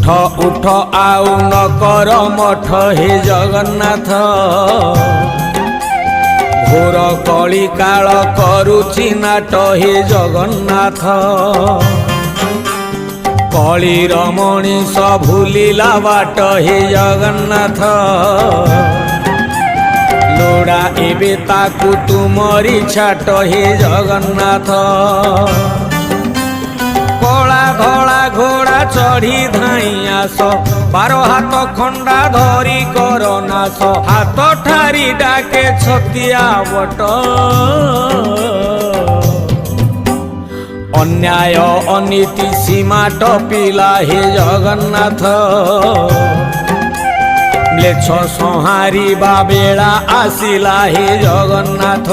उठ आउ न कर मठ हे जगन्नाथ घोर कली काल करुछि नाट हे जगन्नाथ कलीर मणिष भूलिला बाट हे जगन्नाथ लोड़ा एबे ताकू तुमरी छाट हे जगन्नाथ कला धला घोड़ा चढ़ी धाई आस 12 हाथ खंडा धरी कर नाश हाथ ठारी डाके छतिया बट अन्याय अनीति सीमा टपिला हे जगन्नाथ म्लेच्छ संहारिबा बेला आसिला हे जगन्नाथ